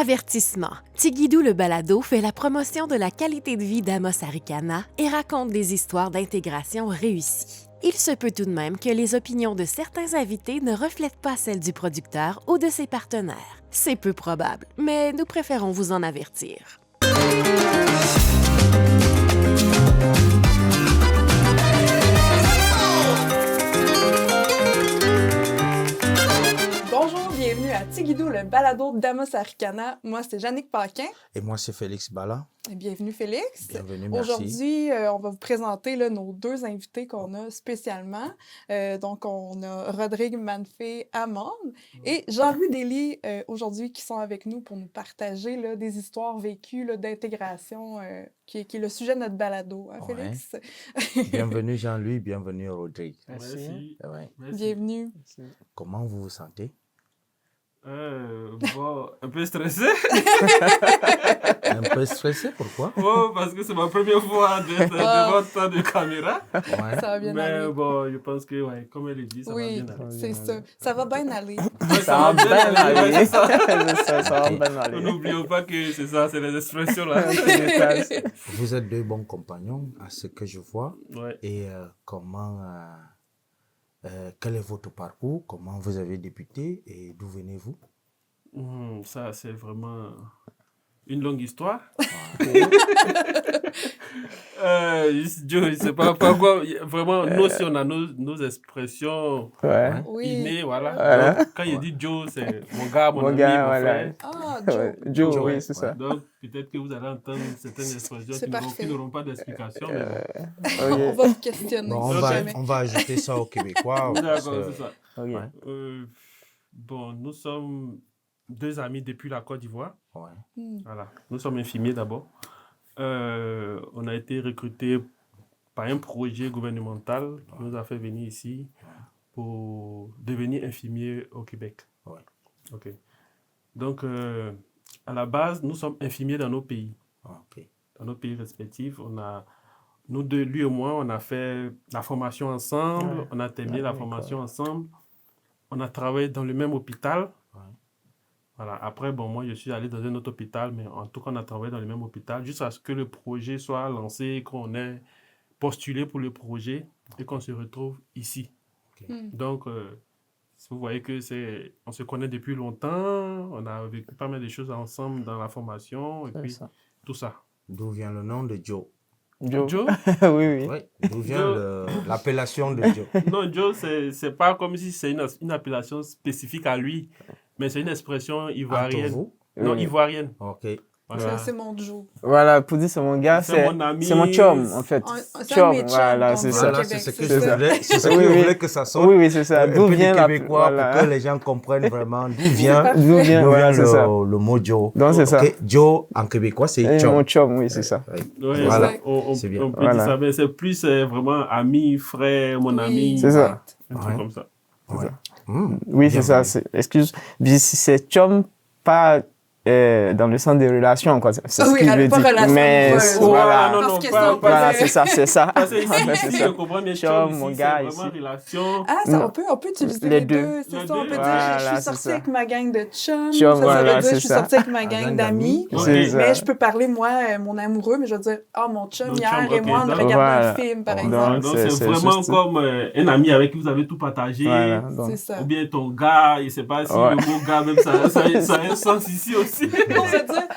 Avertissement. Tigidou le balado fait la promotion de la qualité de vie d'Amos Arikana et raconte des histoires d'intégration réussies. Il se peut tout de même que les opinions de certains invités ne reflètent pas celles du producteur ou de ses partenaires. C'est peu probable, mais nous préférons vous en avertir. Bonjour, bienvenue à Tigidou, le balado d'Amos Arikana. Moi, c'est Jannick Paquin. Et moi, c'est Félix Bala. Et bienvenue, Félix. Bienvenue, merci. Aujourd'hui, on va vous présenter nos deux invités qu'on a spécialement. Donc, on a Rodrigue Manfé-Amon et Jean-Louis Dély aujourd'hui qui sont avec nous pour nous partager des histoires vécues d'intégration qui est le sujet de notre balado. Hein, Félix? Bienvenue, Jean-Louis. Bienvenue, Rodrigue. Merci. Ouais. Merci. Bienvenue. Merci. Comment vous vous sentez? Bon, un peu stressé. Un peu stressé, pourquoi? Bon, parce que c'est ma première fois d'être devant tant de caméras. Ouais. Ça va bien Mais aller. bon, je pense que, ouais, comme elle le dit, ça va Oui, bien aller. c'est ça. Ça va bien aller. Ça va bien aller. aller. Ça Ça va bien aller. N'oublions pas que c'est ça, c'est les expressions là. Vous êtes deux bons compagnons, à ce que je vois. Ouais. Et quel est votre parcours? Comment vous avez débuté et d'où venez-vous? Ça, c'est vraiment une longue histoire. Je ne sais pas pourquoi. Vraiment, nous aussi, on a nos expressions Ouais. Oui. innées, voilà. Voilà. Donc, quand il dit Joe, c'est mon gars, mon ami, gars, mon voilà. frère. Ah, Joe. Ouais. Joe, Joe, oui, c'est ça. Donc, peut-être que vous allez entendre certaines expressions C'est parfait. qui n'auront pas d'explication. Mais On va vous questionner. Bon, si jamais. on va ajouter ça aux Québécois. bon. parce D'accord, que- c'est ça. Ok. Bon, nous sommes deux amis depuis la Côte d'Ivoire. Ouais. Voilà. Nous sommes infirmiers d'abord. On a été recrutés par un projet gouvernemental qui nous a fait venir ici pour devenir infirmiers au Québec. Ouais. OK. Donc, à la base, nous sommes infirmiers dans nos pays. Ok. Dans nos pays respectifs, nous deux, lui et moi, on a fait la formation ensemble, Ouais. on a terminé la d'accord. formation ensemble, on a travaillé dans le même hôpital. Ouais. Voilà. Après, bon, moi, je suis allé dans un autre hôpital, mais en tout cas, on a travaillé dans le même hôpital jusqu'à ce que le projet soit lancé, qu'on ait postulé pour le projet et qu'on se retrouve ici. Donc, vous voyez que on se connaît depuis longtemps, on a vécu pas mal de choses ensemble dans la formation et C'est puis ça. tout ça. D'où vient le nom de Joe? Joe. Joe? Oui, oui. Oui. D'où vient Joe. l'appellation de Joe? Non, Joe, c'est pas comme si c'est une appellation spécifique à lui, mais c'est une expression Entre ivoirienne. vous? Non, Oui. ivoirienne. Ok. Voilà. C'est mon Joe. Voilà, pour dire c'est mon gars, C'est mon ami. c'est mon chum, en fait. C'est un Chum, de mes chums voilà, qu'on c'est dit au ça. Voilà, Québec, c'est ce que c'est je ça. voulais, c'est ce que Oui, je oui. voulais que ça sorte. Oui, oui, c'est ça. Un D'où peu vient du la... québécois voilà. pour que les gens comprennent vraiment d'où vient, parfait. D'où vient, voilà, c'est ça. le mot Joe. Donc, c'est ça. Ok, Joe en québécois, c'est Et chum. mon chum, oui, c'est ça. Oui. Ouais, Voilà. on C'est bien. on peut Voilà. dire ça, mais c'est plus vraiment ami, frère, mon Oui. ami. C'est ça. Un truc Ouais. comme ça. Ouais. Oui, c'est ça. Bienvenue. Excuse, c'est chum, pas dans le sens des relations, quoi. C'est ce Oui, que je veux pas dire. relation Mais amoureuse. voilà. non, Parce non, que pas, sinon, pas Voilà, Ouais. c'est ça, c'est ça. Parce que ici, Ouais, c'est ici, ça. je comprends bien, Chum, chum, mon ici, gars, c'est ici. vraiment relation. Ah, ça, Non. on peut utiliser Les les deux. deux. C'est Les ça, on deux. peut dire Voilà, je suis c'est sortie ça. avec ma gang de chums. Chum, ça voilà, veut dire c'est je suis ça. sortie avec ma Ma gang gang d'amis. d'amis. C'est Ok. ça. Mais je peux parler, moi, mon amoureux, mais je veux dire, ah, mon chum, Mon hier, chum, et ok. moi, on Donc, regardait voilà. un film, par Donc, exemple. Donc, c'est c'est vraiment juste- comme un ami avec qui vous avez tout partagé. Voilà, donc. C'est ça. Ou bien ton gars, je ne sais pas si Ouais. le mot gars, même ça a un sens ici aussi. On va dire,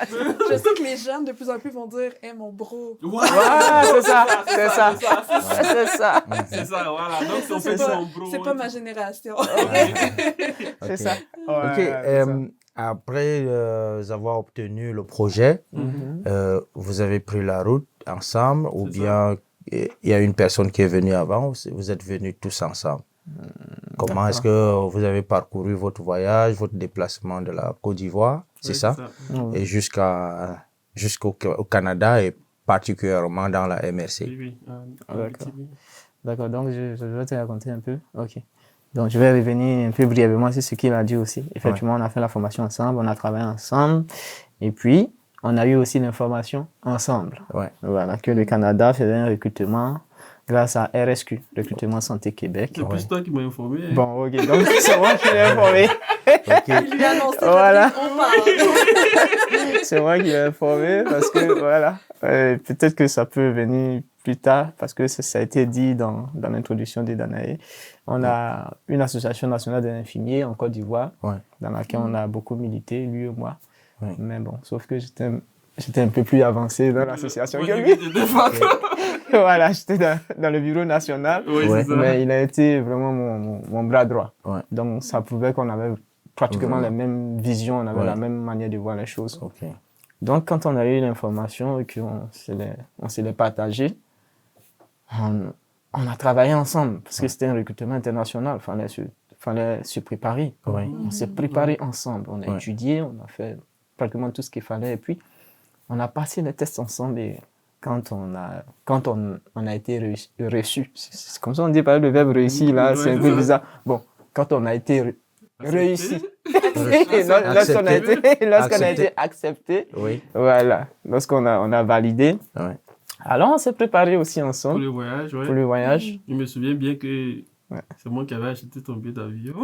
je sais que les jeunes, de plus en plus, vont dire, hey, mon bro. Ah, c'est ça, c'est ça. C'est ça. C'est ça. C'est ça, voilà. Donc, Ça, on c'est fait pas- son bro. C'est pas ma génération. C'est ça. Ok, Ouais, c'est ça. après avoir obtenu le projet, vous avez pris la route ensemble ou C'est bien il y a une personne qui est venue avant ou vous êtes venus tous ensemble? Comment est-ce que vous avez parcouru votre voyage, votre déplacement de la Côte d'Ivoire, c'est ça? Et jusqu'au Canada et particulièrement dans la MRC. Oui, oui. D'accord. D'accord, donc je vais te raconter un peu. Ok. Donc je vais revenir un peu brièvement sur ce qu'il a dit aussi. Effectivement, on a fait la formation ensemble, on a travaillé ensemble. Et puis, on a eu aussi l'information ensemble. Ouais. Voilà, que le Canada faisait un recrutement grâce à RSQ, Recrutement Santé Québec. C'est plus toi qui m'as informé. Hein. Bon, ok, donc c'est moi qui l'ai informé. Ok. Il lui a annoncé, Voilà. Patrick, on parle. c'est moi qui l'ai informé parce que, voilà, peut-être que ça peut venir plus tard parce que ça a été dit dans l'introduction de Danae. On a une association nationale des infirmiers en Côte d'Ivoire dans laquelle on a beaucoup milité, lui et moi. Mais bon, sauf que j'étais un peu plus avancé dans l'association que lui. Voilà, j'étais dans le bureau national, mais il a été vraiment mon bras droit. Donc, ça prouvait qu'on avait pratiquement la même vision, on avait la même manière de voir les choses. Donc, quand on a eu l'information et qu'on se l'est partagé, on a travaillé ensemble parce que c'était un recrutement international, il fallait se préparer. On s'est préparé ensemble, on a étudié, on a fait pratiquement tout ce qu'il fallait et puis on a passé les tests ensemble et quand on a été reçu, c'est comme ça on dit, le verbe réussi là, c'est un peu bizarre. Bon, quand on a été réussi, lorsqu'on a été accepté, voilà, lorsqu'on a validé, alors on s'est préparé aussi ensemble. Pour le voyage, Je me souviens bien que c'est moi qui avais acheté ton billet d'avion.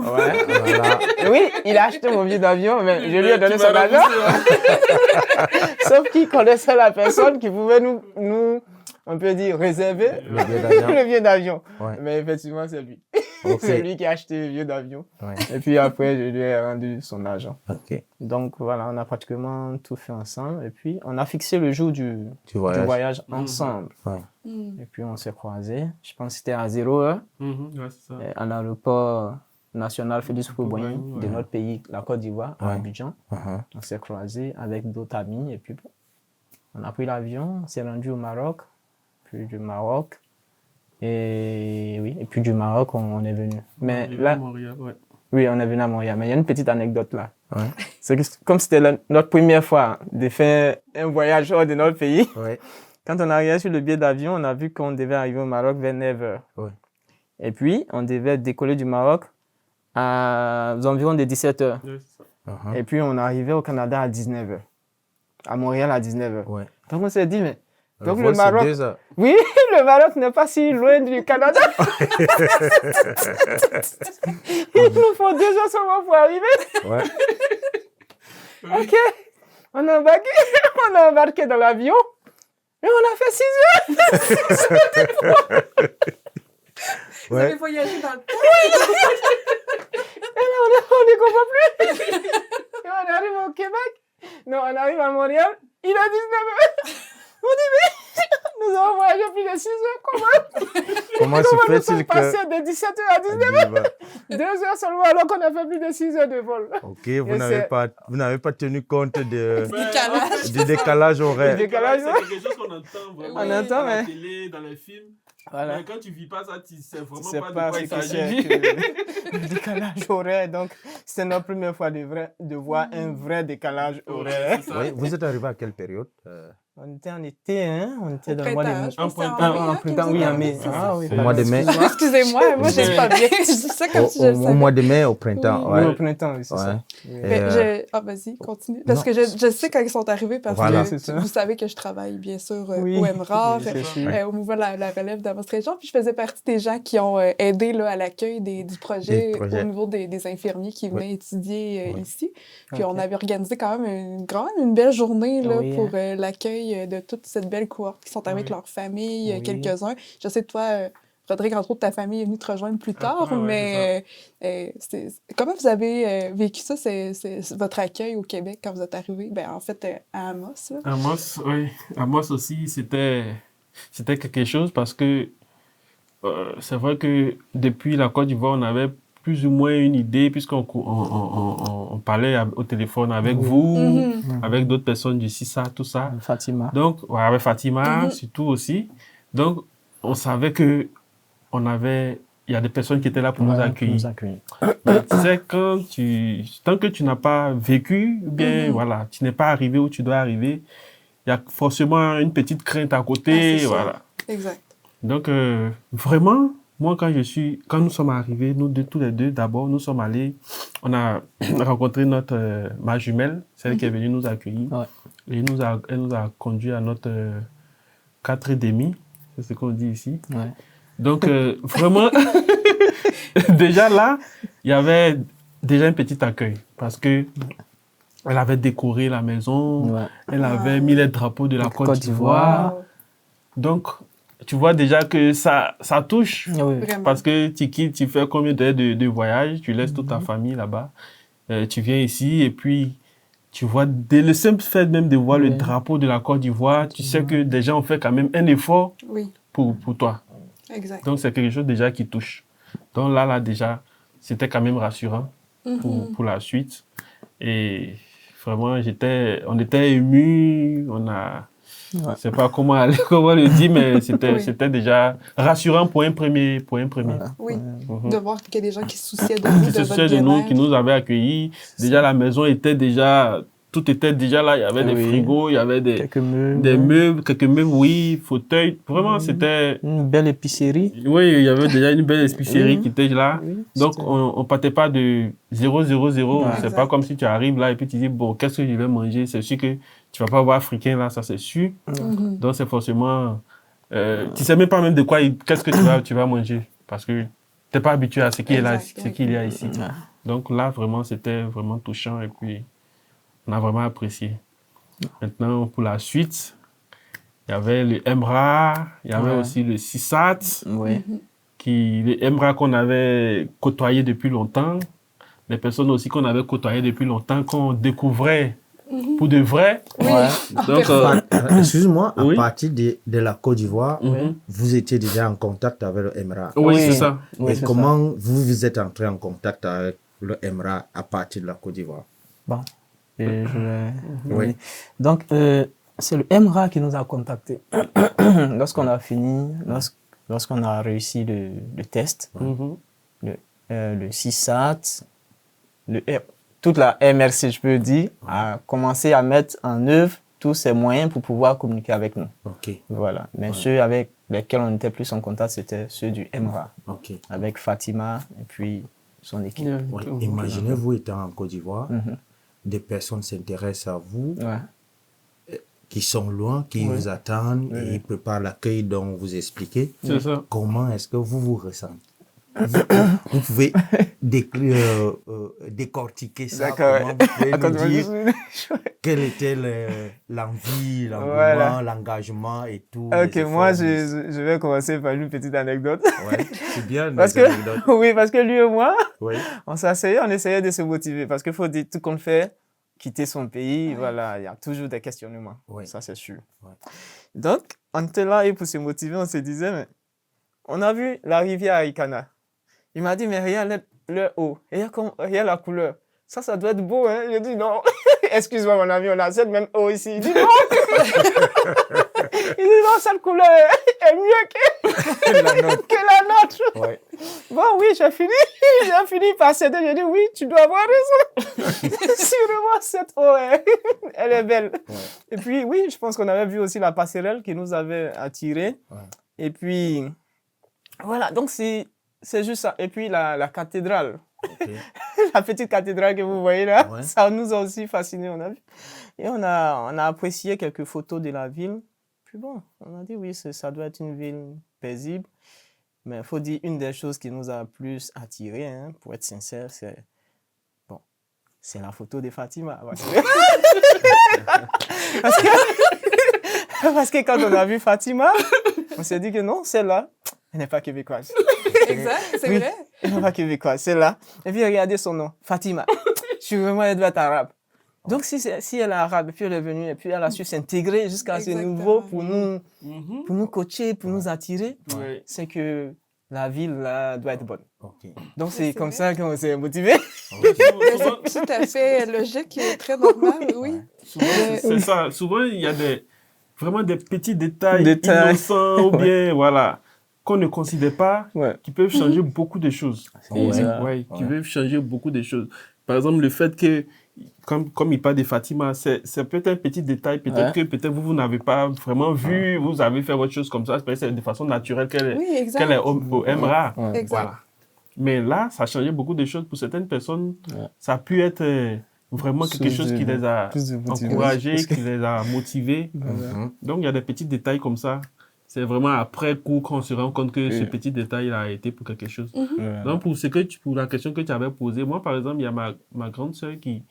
Oui, il a acheté mon billet d'avion, mais je lui ai donné son argent. Sauf qu'il connaissait la personne qui pouvait nous on peut dire, réserver le billet d'avion. Mais effectivement, c'est lui. C'est lui qui a acheté le billet d'avion. Et puis après, je lui ai rendu son argent. Donc voilà, on a pratiquement tout fait ensemble. Et puis, on a fixé le jour du voyage ensemble. Et puis, on s'est croisés. Je pense que c'était à 0h. À l'aéroport national Félix Houphouët-Boigny de notre pays, la Côte d'Ivoire, à Abidjan. On s'est croisés avec d'autres amis. Et puis, on a pris l'avion, on s'est rendu au Maroc. Puis du Maroc. Et puis du Maroc, on est venu. Mais là, à Montréal, oui, on est venu à Montréal. Mais il y a une petite anecdote là. C'est que comme c'était notre première fois de faire un voyage hors de notre pays, quand on arrivait sur le billet d'avion, on a vu qu'on devait arriver au Maroc vers 9h. Et puis, on devait décoller du Maroc à environ de 17h. Et puis, on arrivait au Canada à 19h. À Montréal à 19h. Donc, on s'est dit, mais donc le Maroc, oui, le Maroc n'est pas si loin du Canada. Il nous faut 2 heures seulement pour arriver. Ok, on a embarqué dans l'avion et on a fait 6 heures. Vous avez voyagé dans le temps. Et là, on ne comprend plus. Et on arrive au Québec. Non, on arrive à Montréal. Il est 19h. On dit, mais nous avons voyagé plus de 6 heures, comment se fait-il que... passer de 17h à 19h 2 heures seulement alors qu'on a fait plus de 6 heures de vol. Ok, vous n'avez pas tenu compte du décalage horaire. C'est quelque chose qu'on entend vraiment dans la télé, dans les films. Mais quand tu ne vis pas ça, tu ne sais vraiment pas de quoi il s'agit. Le décalage horaire, donc c'est notre première fois de voir un vrai décalage horaire. Vous êtes arrivé à quelle période? On était en été, hein? On était dans le mois de mai. En printemps, oui, en mai. Au mois de mai. Excusez-moi, moi, je ne sais pas bien. Je dis ça comme si je le savais. Au mois de mai, au printemps. Oui, au printemps, oui, c'est ça. Vas-y, continue. Parce que je sais quand ils sont arrivés, parce que vous savez que je travaille, bien sûr, au MRAR, au mouvement de la relève d'Amos Région. Puis je faisais partie des gens qui ont aidé là, à l'accueil du projet au niveau des infirmiers qui venaient étudier ici. Puis on avait organisé quand même une belle journée là, pour l'accueil de toute cette belle cohorte qui sont arrivés avec leur famille, quelques-uns. Je sais que toi, Rodrigue, entre autres, ta famille est venue te rejoindre plus tard, mais comment vous avez vécu ça, c'est votre accueil au Québec quand vous êtes arrivé? En fait, à Amos. Là. Amos, oui. Amos aussi, c'était quelque chose parce que c'est vrai que depuis la Côte d'Ivoire, on avait plus ou moins une idée, puisqu'on parlait au téléphone avec vous, avec d'autres personnes du CISA, tout ça. Fatima. Donc, avec Fatima, surtout aussi. Donc, on savait que il y a des personnes qui étaient là pour nous accueillir. Mais tu sais, tant que tu n'as pas vécu, bien, voilà, tu n'es pas arrivé où tu dois arriver, il y a forcément une petite crainte à côté, voilà. Exact. Donc, vraiment, moi, quand nous sommes arrivés, tous les deux, d'abord, nous sommes allés, on a rencontré ma jumelle, celle qui est venue nous accueillir. Et elle nous a conduit à notre 4,5, c'est ce qu'on dit ici. Donc, vraiment, déjà là, il y avait déjà un petit accueil. Parce que Elle avait décoré la maison, Ouais. elle avait mis les drapeaux de la Côte d'Ivoire. Wow. Donc, tu vois déjà que ça touche. Ah oui. Vraiment. Parce que tu quittes, tu fais combien d'heures de voyage, tu laisses toute ta famille là-bas. Tu viens ici et puis tu vois, dès le simple fait même de voir le Oui. drapeau de la Côte d'Ivoire, tu sais que des gens ont fait quand même un effort Oui, pour toi. exact. Donc, c'est quelque chose déjà qui touche. Donc là, déjà, c'était quand même rassurant pour la suite. Et vraiment, on était émus, je ne sais pas comment le dire, mais c'était déjà rassurant pour un premier. Oui, Mhm. de voir qu'il y a des gens qui se souciaient de vous, Qui de se votre souciait de nous, bien-être. qui nous avaient accueillis. Déjà, la maison était déjà... Tout était déjà là. Il y avait des Oui. frigos, il y avait Quelques meubles. des meubles, quelques meubles, oui, fauteuils. Vraiment, c'était... Une belle épicerie. Oui, il y avait déjà une belle épicerie Oui. qui était là. Oui, Donc, c'était- on ne partait pas de 0, 0, 0. Ouais. C'est Exact. pas comme si tu arrives là et puis tu dis, bon, qu'est-ce que je vais manger? C'est sûr que tu vas pas voir africain là, ça c'est sûr. Mhm. Donc, c'est forcément... tu sais même pas même de quoi, qu'est-ce que tu vas manger. Parce que tu n'es pas habitué à ce qui est là, Exact, ce oui. qu'il y a ici. Ouais. Donc là, vraiment, c'était vraiment touchant et puis on a vraiment apprécié. Maintenant, pour la suite, il y avait le Emra, il y avait Ouais. aussi le CISAT, Oui. le Emra qu'on avait côtoyé depuis longtemps, les personnes aussi qu'on avait côtoyées depuis longtemps, qu'on découvrait pour de vrai. Ouais. Donc, Excuse-moi, à Oui. partir de la Côte d'Ivoire, mhm. vous étiez déjà en contact avec le Emra. Oui, Oui. c'est ça. Oui, Et c'est comment vous êtes entré en contact avec le Emra à partir de la Côte d'Ivoire? Bon, et je vais... Oui. Donc, c'est le MRA qui nous a contactés. Lorsqu'on a fini, lorsqu'on a réussi le test, Mhm. le CISAT, toute la MRC, je peux dire, a commencé à mettre en œuvre tous ces moyens pour pouvoir communiquer avec nous. Ok, Voilà. Mais ceux avec lesquels on était plus en contact, c'était ceux du MRA, ok. avec Fatima et puis son équipe. Oui. Imaginez-vous étant en Côte d'Ivoire, Mhm. des personnes s'intéressent à vous, Ouais. qui sont loin, qui Oui. vous attendent Oui. et ils préparent l'accueil dont vous expliquez. C'est ça. Comment est-ce que vous vous ressentez? Vous pouvez décortiquer ça. D'accord. Comment vous pouvez nous Raconte-moi dire juste- quelle était l'envie, l'engouement, Voilà. l'engagement et tout. Ok, les moi efforts, je vais commencer par une petite anecdote. Ouais, c'est bien. Parce les anecdotes. que, oui, parce que lui et moi, Oui. on s'asseyait, on essayait de se motiver. Parce qu'il faut dire, tout qu'on fait, quitter son pays, voilà, il y a toujours des questionnements. Oui. Ça, c'est sûr. Ouais. Donc, on était là et pour se motiver, on se disait, mais on a vu la rivière Arikana. Il m'a dit, mais regarde le haut, regarde la couleur. Ça doit être beau, hein. Je dis, non, excuse-moi, mon ami, on a cette même eau ici. Il dit, non. Il dit, non, cette couleur est mieux La note. que la nôtre. Ouais. Bon, oui, j'ai fini par céder. J'ai dit, oui, tu dois avoir raison. Sûrement, cette eau, elle est belle. Ouais. Et puis, oui, je pense qu'on avait vu aussi la passerelle qui nous avait attirés. Ouais. Et puis, voilà, donc c'est juste ça. Et puis, la cathédrale. Ok. La petite cathédrale que vous voyez là, Ouais. ça nous a aussi fascinés, on a vu. Et on a apprécié quelques photos de la ville. Puis bon, on a dit oui, ça doit être une ville paisible. Mais il faut dire, une des choses qui nous a plus attirés, hein, pour être sincère, c'est la photo de Fatima. Parce que quand on a vu Fatima, on s'est dit que non, celle-là, elle n'est pas québécoise. Exact, c'est Oui. vrai. Elle n'est pas québécoise, celle-là. Et puis regardez son nom, Fatima. Sûrement, elle doit être arabe. Donc si elle est arabe, et puis elle est venue, et puis elle a su s'intégrer jusqu'à ce Exactement. niveau Mhm. pour nous coacher, pour nous attirer, Ouais. c'est que la ville là, doit être bonne. Ok. Donc c'est c'est comme vrai. ça qu'on s'est motivé. Mais c'est tout à fait logique et très normal, oui. Souvent, c'est ça. Souvent, il y a vraiment des petits détails Détails. innocents ou bien, voilà, qu'on ne considère pas, Ouais. qui peuvent changer beaucoup de choses. C'est ça. Ouais, qui peuvent changer beaucoup de choses. Par exemple, le fait que, comme il parle de Fatima, c'est peut-être un petit détail, peut-être que vous n'avez pas vraiment vu, vous avez fait autre chose comme ça, c'est de façon naturelle qu'elle Oui, est exact. au MRA. Ouais. Exact. Voilà. Mais là, ça a changé beaucoup de choses. Pour certaines personnes, Ouais. ça a pu être vraiment quelque chose qui les a plus de motivation. encouragés, Parce que- qui les a motivés. Mhm. Donc, il y a des petits détails comme ça. C'est vraiment après coup qu'on se rend compte que ce petit détail a été pour quelque chose. Ouais. Donc, pour la question que tu avais posée, moi, par exemple, il y a ma grande sœur qui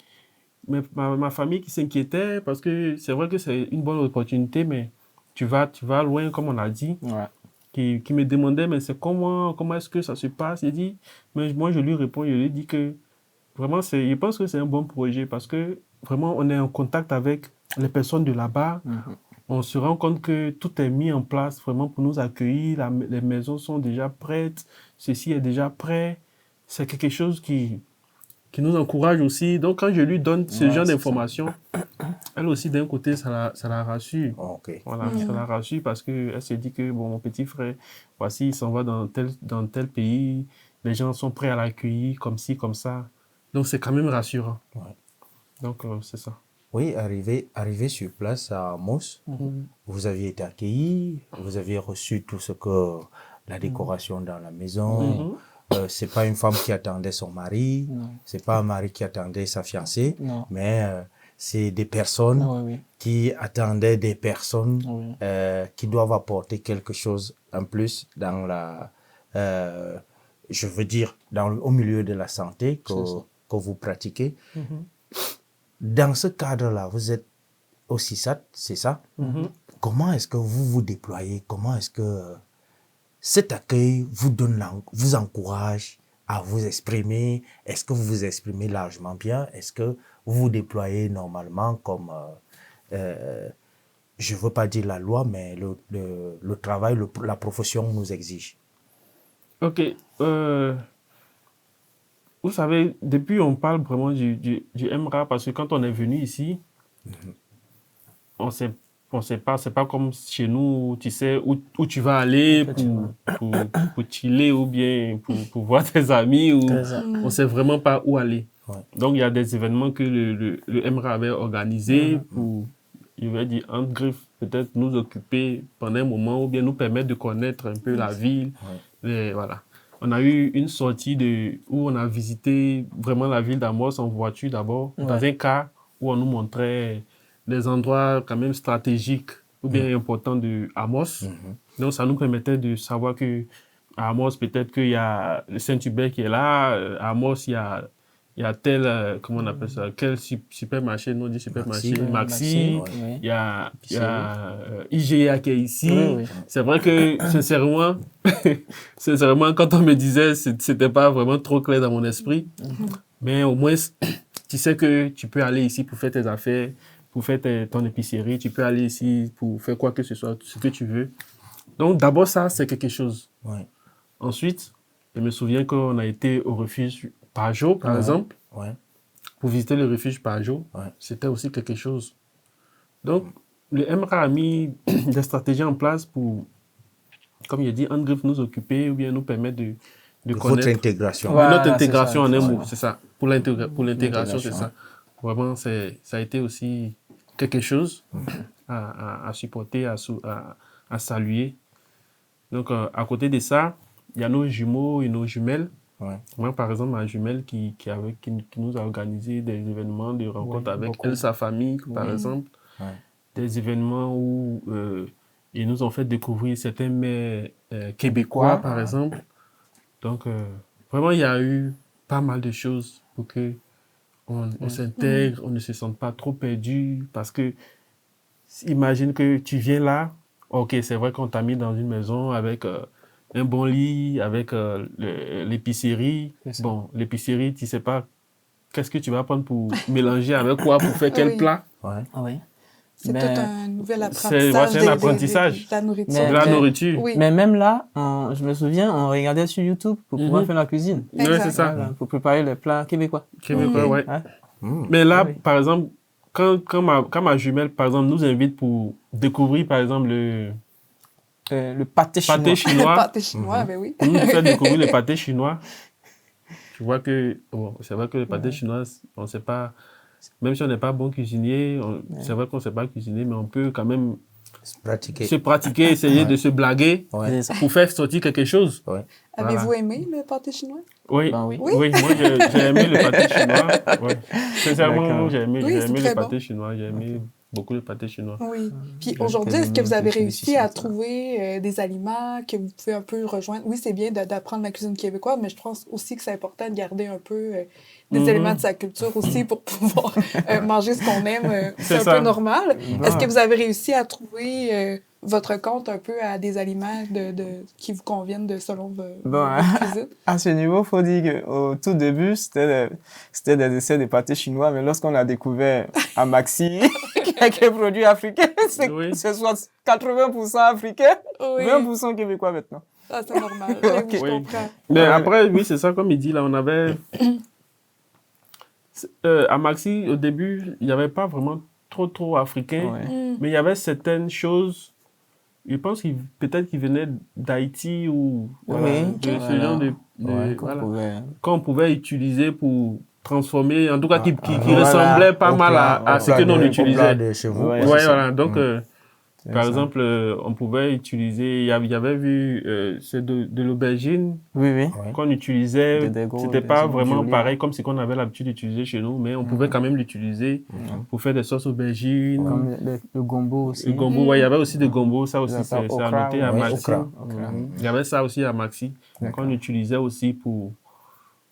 ma famille qui s'inquiétait parce que c'est vrai que c'est une bonne opportunité, mais tu vas loin, comme on a dit. Ouais. Qui me demandait, mais c'est comment est-ce que ça se passe? Il dit, mais moi je lui réponds, je lui dis que vraiment, je pense que c'est un bon projet parce que vraiment, on est en contact avec les personnes de là-bas. On se rend compte que tout est mis en place vraiment pour nous accueillir. Les maisons sont déjà prêtes. Ceci est déjà prêt. C'est quelque chose qui nous encourage aussi. Donc, quand je lui donne ce genre d'informations, elle aussi, d'un côté, ça la rassure. Ok. Voilà, ça la rassure parce qu'elle se dit que, bon, mon petit frère, voici, il s'en va dans tel pays. Les gens sont prêts à l'accueillir comme ci, comme ça. Donc, c'est quand même rassurant. Ouais. Donc, c'est ça. Oui, arrivé sur place à Amos, vous aviez été accueillis, vous aviez reçu tout ce que la décoration dans la maison. C'est pas une femme qui attendait son mari, c'est pas un mari qui attendait sa fiancée, mais c'est des personnes qui attendaient des personnes qui doivent apporter quelque chose en plus dans la, je veux dire, au milieu de la santé que vous pratiquez. Dans ce cadre-là, vous êtes au CISAT, c'est ça? Comment est-ce que vous vous déployez? Comment est-ce que cet accueil vous encourage à vous exprimer? Est-ce que vous vous exprimez largement bien? Est-ce que vous vous déployez normalement comme, je ne veux pas dire la loi, mais le travail, la profession nous exige? Ok. Vous savez, depuis on parle vraiment du MRA parce que quand on est venu ici, on sait pas, c'est pas comme chez nous, tu sais où tu vas aller pour chiller ou bien pour voir tes amis. On ne sait vraiment pas où aller. Ouais. Donc, il y a des événements que le MRA avait organisés pour, je vais dire, entre griffes, peut-être nous occuper pendant un moment ou bien nous permettre de connaître un peu la ville. Et voilà. On a eu une sortie où on a visité vraiment la ville d'Amos en voiture d'abord, dans un car où on nous montrait des endroits quand même stratégiques ou bien importants de Amos. Donc, ça nous permettait de savoir qu'à Amos, peut-être qu'il y a le Saint-Hubert qui est là. À Amos, il y a tel, comment on appelle ça, quel supermarché, non, dit supermarché, Maxi. Il y a IGA qui est ici. C'est vrai que, sincèrement, quand on me disait, c'était pas vraiment trop clair dans mon esprit. Mais au moins, tu sais que tu peux aller ici pour faire tes affaires, pour faire ton épicerie, tu peux aller ici pour faire quoi que ce soit, ce que tu veux. Donc, d'abord, ça, c'est quelque chose. Ensuite, je me souviens qu'on a été au refuge Pajot, par exemple, pour visiter le refuge Pajot. C'était aussi quelque chose. Donc, le MRA a mis des stratégies en place pour, comme il a dit, en griffe nous occuper ou bien nous permettre de connaître. Votre intégration. Notre intégration en un mot, c'est ça. Pour l'intégration, c'est ça. Vraiment, ça a été aussi quelque chose à supporter, à saluer. Donc, à côté de ça, il y a nos jumeaux et nos jumelles. Moi, par exemple, ma jumelle qui nous a organisé des événements de rencontres avec elle, sa famille, par exemple. Des événements où ils nous ont fait découvrir certains mets québécois, par exemple. Donc, vraiment, il y a eu pas mal de choses pour que on s'intègre, on ne se sente pas trop perdu. Parce que, imagine que tu viens là, ok, c'est vrai qu'on t'a mis dans une maison avec un bon lit, avec l'épicerie. Bon, l'épicerie, tu ne sais pas qu'est-ce que tu vas prendre pour mélanger avec quoi, pour faire quel plat. C'est tout un nouvel apprentissage. C'est un apprentissage. De la nourriture. De la nourriture. Mais même là, je me souviens, on regardait sur YouTube pour pouvoir faire la cuisine. Oui, c'est ça. Pour préparer les plats québécois. Ouais. Mais là, par exemple, quand ma jumelle, par exemple, nous invite pour découvrir, par exemple, le pâté chinois. Le pâté chinois, ben oui. Pour nous faire découvrir le pâté chinois, tu vois que, c'est vrai que le pâté chinois, on ne sait pas, même si on n'est pas bon cuisinier, c'est vrai qu'on ne sait pas cuisiner, mais on peut quand même se pratiquer, essayer de se blaguer pour faire sortir quelque chose. Avez-vous aimé le pâté chinois? Oui, moi j'ai aimé le pâté chinois. Sincèrement, j'ai aimé le pâté chinois, j'ai aimé beaucoup de pâté chinois. Oui. Puis aujourd'hui, est-ce que vous avez réussi à trouver des aliments que vous pouvez un peu rejoindre? Oui, c'est bien d'apprendre la cuisine québécoise, mais je pense aussi que c'est important de garder un peu des éléments de sa culture aussi pour pouvoir manger ce qu'on aime. C'est un peu normal. Est-ce que vous avez réussi à trouver votre compte un peu à des aliments qui vous conviennent selon votre cuisine? À ce niveau, il faut dire qu'au tout début, c'était des essais de pâté chinois, mais lorsqu'on a découvert à Maxi quelques produits africains, c'est soit 80% africain, 20% québécois maintenant. Ah, c'est normal. Je comprends. Mais après, oui, c'est ça, comme il dit, là, on avait... à Maxi, au début, il n'y avait pas vraiment trop africain, mais il y avait certaines choses... Je pense peut-être qu'il venait d'Haïti ou ce genre de qu'on pouvait utiliser pour transformer, en tout cas qui ressemblait pas mal à ce que nous utilisait. De chez vous. Voilà. Donc, par exemple, on pouvait utiliser, il y avait vu, c'est de l'aubergine qu'on utilisait. C'était pas vraiment pareil comme ce qu'on avait l'habitude d'utiliser chez nous, mais on pouvait quand même l'utiliser pour faire des sauces aubergines. Comme le gombo aussi. Le gombo, il y avait aussi des gombo, ça aussi, c'est à noter à Maxi. Il y avait ça aussi à Maxi, qu'on utilisait aussi pour...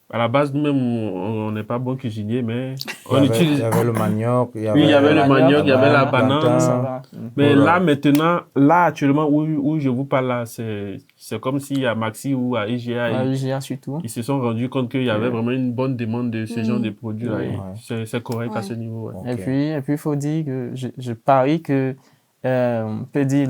À la base, nous-mêmes, on n'est pas bon cuisinier, mais on utilise... Il y avait le manioc. Il y avait le manioc, il y avait la banane. Mais là, maintenant, actuellement, où je vous parle là, c'est comme si à Maxi ou à IGA, surtout, ils se sont rendus compte qu'il y avait vraiment une bonne demande de ce genre de produits-là. C'est correct à ce niveau. Et puis, il faut dire que je parie que, on peut dire,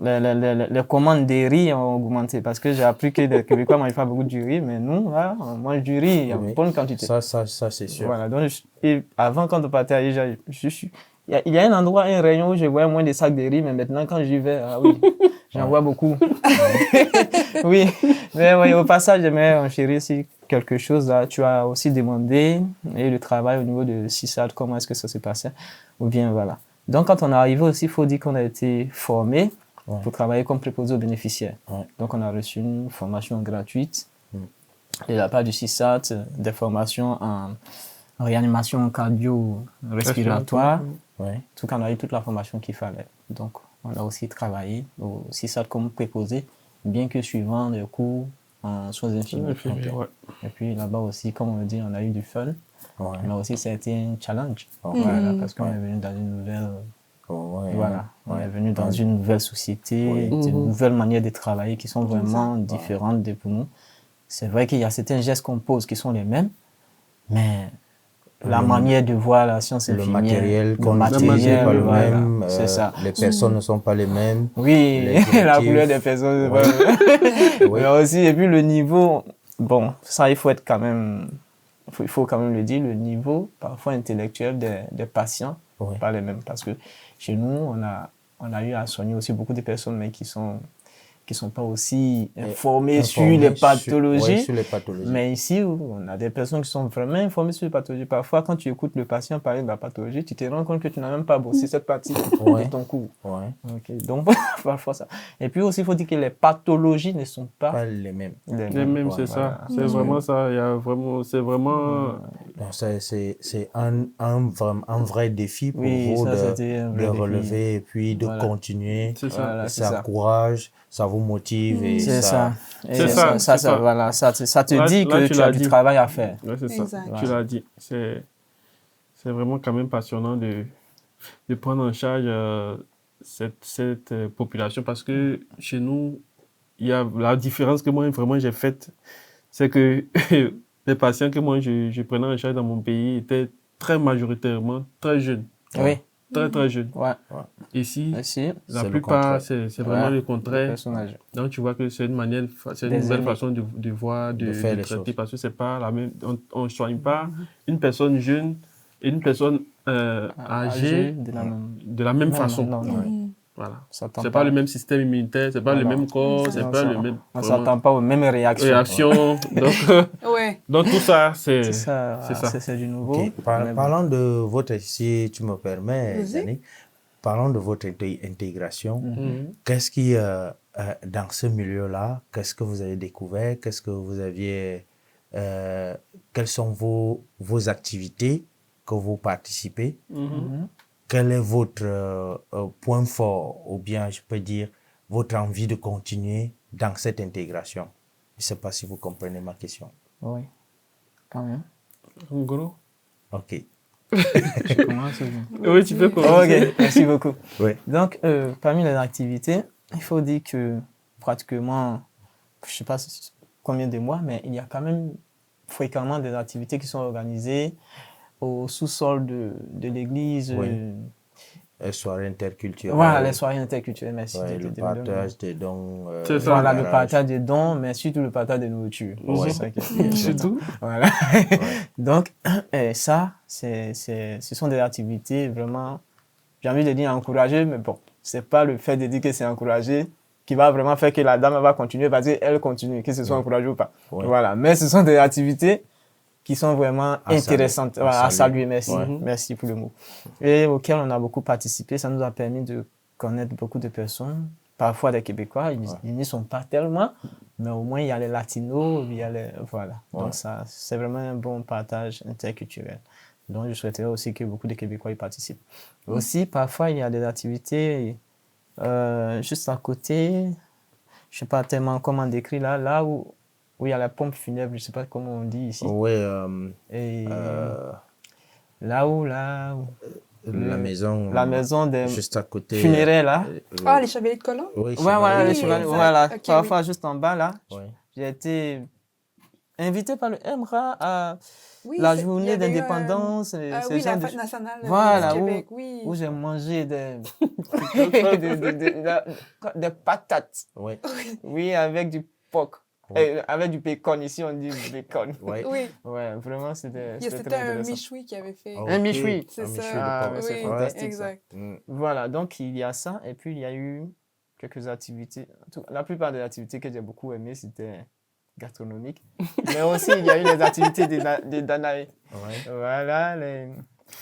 les commandes des riz ont augmenté parce que j'ai appris que les Québécois ne mangent pas beaucoup du riz, mais nous, là, on mange du riz en bonne quantité. Ça c'est sûr. Voilà, donc, avant, quand on partait à Ija, il y a un endroit, un rayon où je voyais moins des sacs de riz, mais maintenant, quand j'y vais, j'en vois beaucoup. Oui, mais oui, au passage, j'aimerais enchérir ici quelque chose. Là. Tu as aussi demandé et le travail au niveau de CISAD, comment est-ce que ça s'est passé? Ou bien, voilà. Donc, quand on est arrivé aussi, il faut dire qu'on a été formé pour travailler comme préposé aux bénéficiaires. Donc, on a reçu une formation gratuite de la part du CISAT, des formations en réanimation cardio-respiratoire. Tout cas, on a eu toute la formation qu'il fallait. Donc, on a aussi travaillé au CISAT comme préposé, bien que suivant les cours en soins infirmiers. Et puis, là-bas aussi, comme on le dit, on a eu du fun. Mais aussi, ça a été un challenge. Voilà, parce qu'on est venu dans une nouvelle... on est venu dans une nouvelle société, une nouvelle manière de travailler qui sont vraiment différentes pour nous. C'est vrai qu'il y a certains gestes qu'on pose qui sont les mêmes, mais la manière de voir la science infirmière, le matériel qu'on utilise n'est pas le même, c'est ça. Les personnes ne sont pas les mêmes. Oui, la couleur des personnes, mais aussi, et puis le niveau, bon, ça il faut être quand même, il faut quand même le dire, le niveau parfois intellectuel des patients, pas les mêmes, parce que chez nous, on a eu à soigner aussi beaucoup de personnes, mais qui sont pas aussi informées sur les pathologies. Sur les pathologies. Mais ici, on a des personnes qui sont vraiment informées sur les pathologies. Parfois, quand tu écoutes le patient parler de la pathologie, tu te rends compte que tu n'as même pas bossé cette partie de ton cours. Donc, parfois ça. Et puis aussi, il faut dire que les pathologies ne sont pas les mêmes. Les mêmes, c'est ça. C'est vraiment ça. Il y a vraiment, c'est vraiment... C'est un vrai défi pour vous de relever et puis de continuer. C'est ça. Ça encourage, ça vous motive. Et c'est ça. ça. Ça te dit que tu as du travail à faire. Ouais, c'est ça. Tu l'as dit. C'est vraiment quand même passionnant de prendre en charge cette population parce que chez nous, il y a la différence que moi, vraiment, j'ai faite, c'est que les patients que moi, je prenais en charge dans mon pays étaient très majoritairement très jeunes. Oui. Très jeunes. Ici, la plupart, c'est vraiment le contraire. Donc, tu vois que c'est une nouvelle façon de voir, de faire les traiter, choses. parce que c'est pas la même, on ne soigne pas une personne jeune et une personne âgée de la même façon. Non. Voilà. C'est pas le même système immunitaire, c'est pas le même corps, c'est pas le même... On ne s'attend pas aux mêmes réactions. Donc tout ça, c'est ça. C'est du nouveau. Okay. Parlons de votre, si tu me permets, Dani, parlons de votre intégration. Qu'est-ce qui, dans ce milieu-là, qu'est-ce que vous avez découvert? Qu'est-ce que vous aviez... quelles sont vos activités que vous participez? quel est votre point fort, ou bien je peux dire votre envie de continuer dans cette intégration? Je ne sais pas si vous comprenez ma question. Oui, quand même. En gros. Ok. Je commence. Oui, tu peux commencer. Ok, merci beaucoup. Oui. Donc, parmi les activités, il faut dire que pratiquement, je ne sais pas combien de mois, mais il y a quand même fréquemment des activités qui sont organisées au sous-sol de l'église. Oui. Les soirées interculturelles. Voilà, les soirées interculturelles, merci. Ouais, le partage des dons. C'est ça. Voilà, le partage des dons, mais surtout le partage de nourriture. Ouais. C'est ça qui est Surtout. Voilà. Ouais. Donc, ça, ce sont des activités vraiment, j'ai envie de dire encouragées, mais bon, c'est pas le fait de dire que c'est encouragé qui va vraiment faire que la dame va continuer parce qu'elle continue, que ce soit encouragé ou pas. Ouais. Voilà, mais ce sont des activités qui sont vraiment À intéressantes, saluer. voilà, à saluer, merci, Ouais. merci pour le mot. Et auxquelles on a beaucoup participé, ça nous a permis de connaître beaucoup de personnes, parfois des Québécois, ils n'y sont pas tellement, mais au moins il y a les Latinos, il y a les... Voilà, Ouais. donc ça, c'est vraiment un bon partage interculturel. Donc je souhaiterais aussi que beaucoup de Québécois y participent. Aussi, parfois il y a des activités juste à côté, je ne sais pas tellement comment décrire là où il y a la pompe funèbre, je ne sais pas comment on dit ici. Oui, Et la maison des juste à côté. funéraires là. Ah, les chevaliers de colon? Oui, Ouais, voilà, les oui, chevaliers, exact. voilà. Ok, Parfois, juste en bas là, Ouais. j'ai été invité par le MRA à Oui, la il y journée avait eu, d'indépendance. oui, la fête nationale Voilà, du Québec, oui. où j'ai mangé des patates. Ouais. Oui, avec du porc. Ouais. Avec du bacon, ici on dit bacon. Ouais. Oui, Ouais, vraiment, c'était c'était très un intéressant. michoui qui avait fait. Ah, Un ok. michoui. C'est Un ça. michoui de Ah, porc. mais c'est Oui, fantastique, ça. exact. Mm. Voilà, donc il y a ça, et puis il y a eu quelques activités. La plupart des activités que j'ai beaucoup aimées, c'était gastronomique. Mais aussi, il y a eu les activités des Danae. Ouais. Voilà,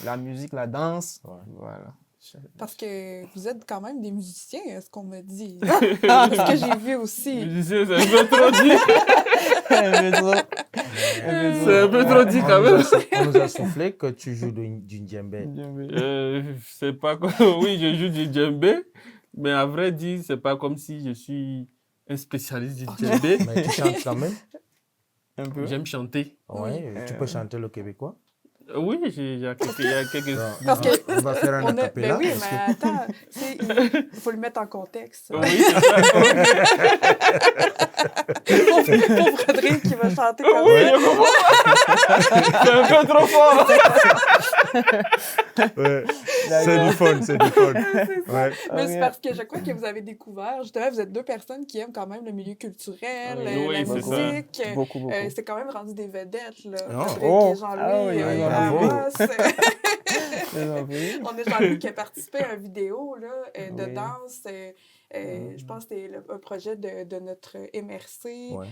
la musique, la danse. Ouais. Voilà. Parce que vous êtes quand même des musiciens, ce qu'on m'a dit. Ce que j'ai vu aussi. Musicien, c'est un peu trop dit. C'est un peu trop dit quand même. On nous a soufflé que tu joues du djembé. C'est pas comme... Oui, je joue du djembé, mais à vrai dire, c'est pas comme si je suis un spécialiste du djembé. Mais tu chantes quand même. Un peu. J'aime chanter. Ouais. Tu peux chanter le québécois. Oui, il y a quelques... Parce que On va faire un on a... acapella. Ben oui, mais attends, il faut le mettre en contexte. Oui, c'est ça. Pauvre Rodrigue qui va chanter comme Oui, ça. je comprends. C'est un peu trop fort. Ouais. C'est du fun, c'est du fun. Ouais. Mais c'est parce que je crois que vous avez découvert, justement, vous êtes deux personnes qui aiment quand même le milieu culturel, Oui, la c'est ça. musique. Beaucoup. C'est quand même rendu des vedettes, là. Oh. Rodrigue et Jean-Louis. Ah oui, bravo. Amos. Oui. On a Jean-Louis qui a participé à une vidéo là, de Oui. danse. Je pense que c'était un projet de notre MRC, Ouais.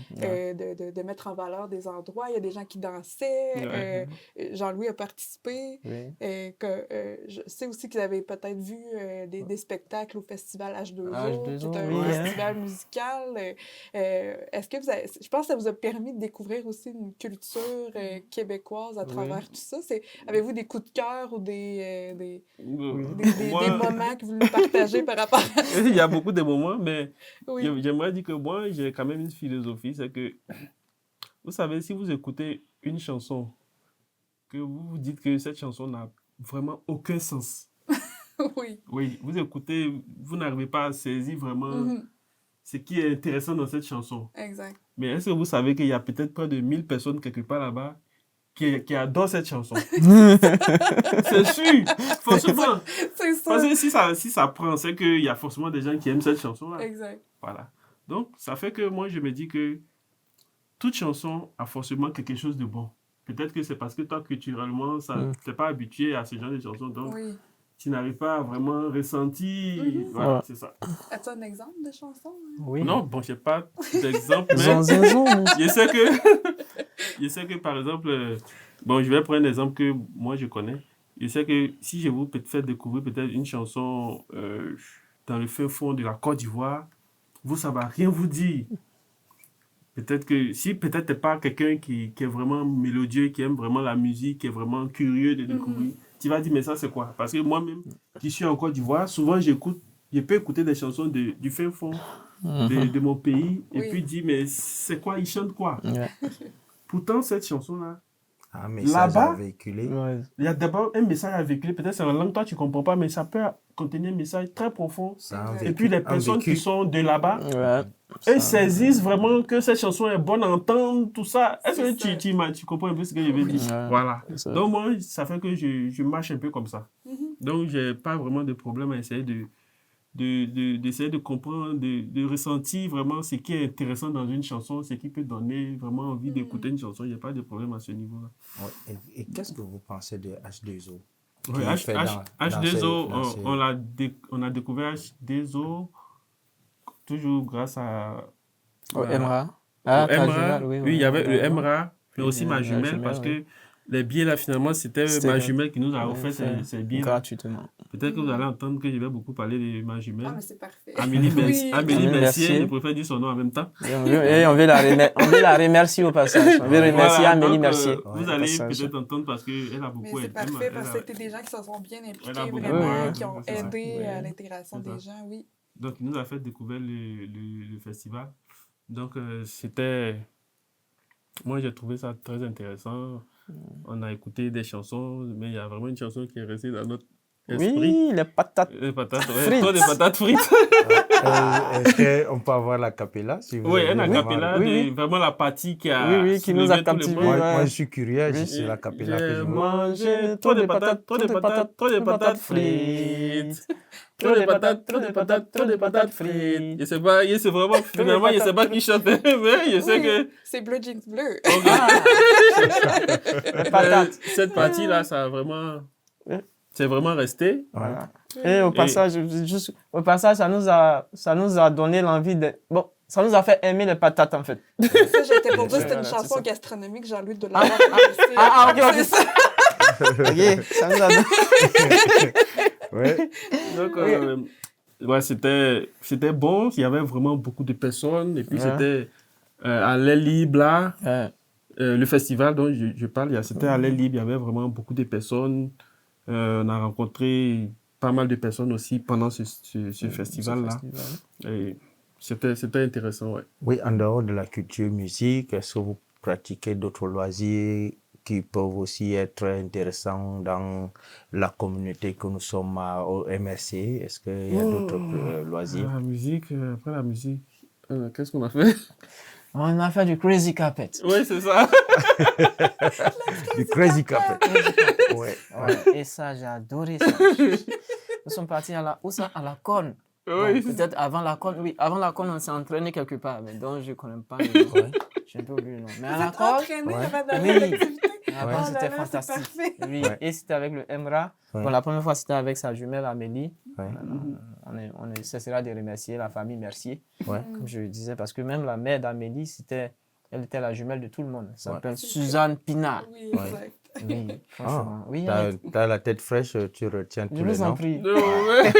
de mettre en valeur des endroits. Il y a des gens qui dansaient. Ouais. Jean-Louis a participé. Oui. Je sais aussi que vous avez peut-être vu des spectacles au festival H2O, H2O, qui est un oui, hein. festival musical. Est-ce que vous avez... Je pense que ça vous a permis de découvrir aussi une culture québécoise à travers tout ça. Avez-vous des coups de cœur ou des moments que vous nous partagez par rapport à ça? Il y a beaucoup de moments, mais Oui. j'aimerais dire que moi, j'ai quand même une philosophie, c'est que, vous savez, si vous écoutez une chanson, que vous vous dites que cette chanson n'a vraiment aucun sens, Oui. oui, vous écoutez, vous n'arrivez pas à saisir vraiment Mhm. ce qui est intéressant dans cette chanson. Exact. Mais est-ce que vous savez qu'il y a peut-être près de 1000 personnes quelque part là-bas qui adorent cette chanson? C'est sûr, forcément. C'est ça. Parce que si ça prend, c'est qu'il y a forcément des gens qui aiment cette chanson-là. Exact. Voilà. Donc, ça fait que moi, je me dis que toute chanson a forcément quelque chose de bon. Peut-être que c'est parce que toi, culturellement, tu n'es pas habitué à ce genre de chansons. Donc, Oui. tu n'arrives pas à vraiment ressentir. Voilà, Ouais. c'est ça. As-tu un exemple de chanson? Oui. Non, bon, je n'ai pas d'exemple, mais Zonzon. je sais que, par exemple, bon, je vais prendre un exemple que moi, je connais. Je sais que si je vous fais découvrir peut-être une chanson dans le fin fond de la Côte d'Ivoire, vous, ça ne va rien vous dire. Peut-être que si peut-être t'es pas quelqu'un qui est vraiment mélodieux, qui aime vraiment la musique, qui est vraiment curieux de découvrir, tu vas dire, mais ça, c'est quoi? Parce que moi-même, qui suis en Côte d'Ivoire, souvent, je peux écouter des chansons du fin fond de mon pays et puis dire, mais c'est quoi? Ils chantent quoi? Ouais. Pourtant, cette chanson-là, Un message à là-bas, véhiculer. Ouais. il y a d'abord un message à véhiculer. Peut-être c'est en langue, toi, tu ne comprends pas, mais ça peut contenir un message très profond. C'est un Et puis, les un personnes qui vécu. sont de là-bas, Ouais. eux saisissent vraiment que cette chanson est bonne à entendre, tout ça. Est-ce que C'est ça. tu comprends un peu ce que je veux dire? Ouais. Voilà. C'est ça. Donc, moi, ça fait que je marche un peu comme ça. Mhm. Donc, je n'ai pas vraiment de problème à essayer d'essayer de comprendre, de ressentir vraiment ce qui est intéressant dans une chanson, ce qui peut donner vraiment envie d'écouter une chanson. Il n'y a pas de problème à ce niveau-là. Ouais. Et qu'est-ce que vous pensez de H2O? Ouais, Qui fait dans H2O, ces- on a découvert H2O toujours grâce à Au à- Emra. au Ah, ta Emra. jumelle, Oui, il y avait le d'accord. Emra, mais Oui, aussi il y ma avait la jumelle, jumelle, parce oui. que les billets là, finalement, c'était C'était ma le- jumelle qui nous a Ouais, offert fait ces billets là. gratuitement. Peut-être que vous allez entendre que je vais beaucoup parler de ma Ah, jumelle. mais c'est parfait. Amélie, Oui. Amélie Amélie Mercier, Mercier. je préfère dire son nom en même temps. Et on veut on veut la remercier au passage. On veut remercier Voilà, Amélie donc, Mercier. vous au allez passage. peut-être entendre parce qu'elle a Mais beaucoup c'est aidé. parfait parce que c'était des gens qui se sont bien impliqués, beaucoup- vraiment, Ouais, qui ont c'est ça. aidé Ouais. à l'intégration C'est ça. des gens, oui. Donc, il nous a fait découvrir le festival. Donc, c'était... Moi, j'ai trouvé ça très intéressant. On a écouté des chansons, mais il y a vraiment une chanson qui est restée dans notre esprit. Oui, les patates. Les patates, ouais, Frites. trop de patates frites. Est-ce qu'on peut avoir la capella si vous Oui, avez un vraiment- acapella, Oui, oui. vraiment la partie qui a Oui, oui, qui nous a soulevé tout le captivés, monde. Moi, ouais. moi, je suis curieux, Oui. c'est la capella que J'ai je veux. mangé trop de patates, trop de patates, trop de patates frites. Trop de patates, trop de patates, trop de patates frites. Je sais pas, c'est vraiment, finalement, je sais pas qui chante, mais je sais Oui, que... c'est Blue Jeans Bleu. Ok. Les patates. Cette partie-là, ça a vraiment... C'est vraiment resté. Voilà. Et au passage, ça nous a donné l'envie de. Bon, ça nous a fait aimer les patates en fait. Ça, j'étais pour dire que c'était une Voilà, c'est chanson ça. gastronomique, Jean-Louis de l'avoir appréciée. ok. C'est ça. Ok, ça nous a donné. Ouais. Donc, ouais, c'était bon. Il y avait vraiment beaucoup de personnes. Et puis, Ouais. c'était à l'aile libre, là. Ouais. Le festival dont je parle, c'était à l'aile libre. Il y avait vraiment beaucoup de personnes. On a rencontré pas mal de personnes aussi pendant ce festival-là. Et c'était intéressant, ouais. Oui, en dehors de la culture musique, est-ce que vous pratiquez d'autres loisirs qui peuvent aussi être intéressants dans la communauté que nous sommes au MRC? Est-ce qu'il y a d'autres loisirs? La musique, après la musique, qu'est-ce qu'on a fait? On a fait du Crazy Carpet. Oui, c'est ça. Du Crazy Carpet. Ouais. Ouais, et ça, j'ai adoré ça. Nous sommes partis à la Corne. Oui, Bon, peut-être avant la Corne, oui, avant la Corne, on s'est entraîné quelque part, mais donc je ne connais pas le nom. J'ai un peu oublié le nom. Mais à Vous la êtes Corne, entraînés Ouais. avant d'aller Oui. à l'activité. avant, Oh là c'était là, c'est fantastique. parfait. Oui, Ouais. et c'était avec le Emra. Ouais. Bon, la première fois, c'était avec sa jumelle Amélie. Ouais. On ne cessera de remercier la famille Mercier, Ouais. comme je le disais, parce que même la mère d'Amélie, elle était la jumelle de tout le monde. Elle s'appelle Ouais. Suzanne Pinard. Oui, Ouais. exact. Oui, franchement. Oui, T'as la tête fraîche, tu retiens je tous les vous en noms. prie. Non, ouais.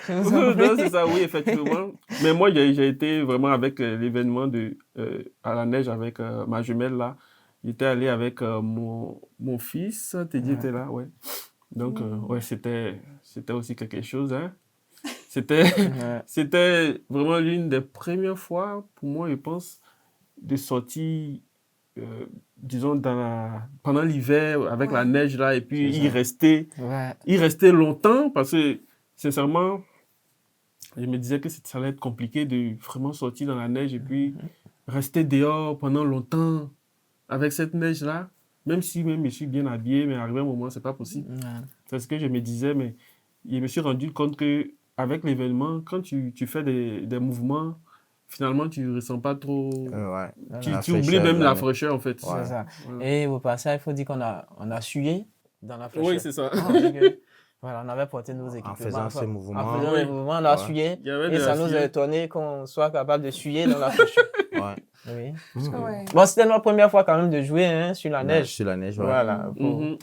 Je vous en Non, prie. c'est ça, oui, effectivement. Mais moi, j'ai été vraiment avec l'événement à la neige avec ma jumelle là. J'étais allé avec mon fils, Teddy était là, ouais. Donc, ouais, c'était aussi quelque chose, hein. Ouais. C'était vraiment l'une des premières fois, pour moi, je pense, de sortir, disons, pendant l'hiver, avec la neige là, et puis C'est y ça. rester. Y rester longtemps parce que, sincèrement, je me disais que ça allait être compliqué de vraiment sortir dans la neige et puis rester dehors pendant longtemps avec cette neige-là. Même si je suis bien habillé, mais arrivé un moment, c'est pas possible. Ouais. C'est ce que je me disais, mais je me suis rendu compte qu'avec l'événement, quand tu fais des mouvements, finalement, tu ne ressens pas trop... Ouais. Tu La oublies fraîcheur même de la la fraîcheur, en fait. Ouais. C'est ça. Ouais. Et au passage, il faut dire qu'on a sué dans la fraîcheur. Oui, c'est ça. Parce que, voilà, on avait porté nos équipements. faisant ces mouvements. En faisant Oui. les mouvements, on a Ouais. sué. Il y avait Et de ça la nous sueur. a étonné qu'on soit capable de suer dans la fraîcheur. Ouais. Oui. Ouais. Bon, c'était notre première fois quand même de jouer hein, sur la neige. Sur la neige, ouais. Voilà. Mhm.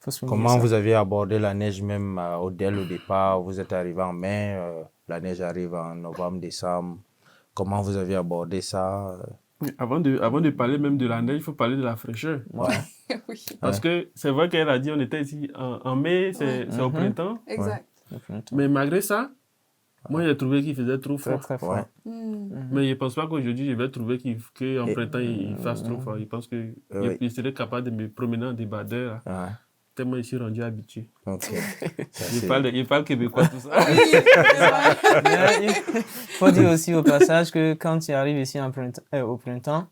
Faut souligner Comment ça. vous avez abordé la neige même dès le départ? Vous êtes arrivé en mai, la neige arrive en novembre, décembre. Comment vous avez abordé ça? Avant de parler même de la neige, il faut parler de la fraîcheur. Ouais. Oui, Parce que c'est vrai qu'elle a dit on était ici en mai, c'est au printemps. exact. Mais malgré ça, moi j'ai trouvé qu'il faisait trop Très, froid. très fort. Ouais. Mais je ne pense pas qu'aujourd'hui je vais trouver qu'en Et- printemps il fasse trop froid. Je pense que Oui. je serais capable de me promener en débardeur. Ouais. Tellement je suis rendu habitué. Ok. Ça, Je c'est- parle québécois, tout ça. Oui, vraiment. Mais il faut dire aussi au passage que quand tu arrives ici au printemps,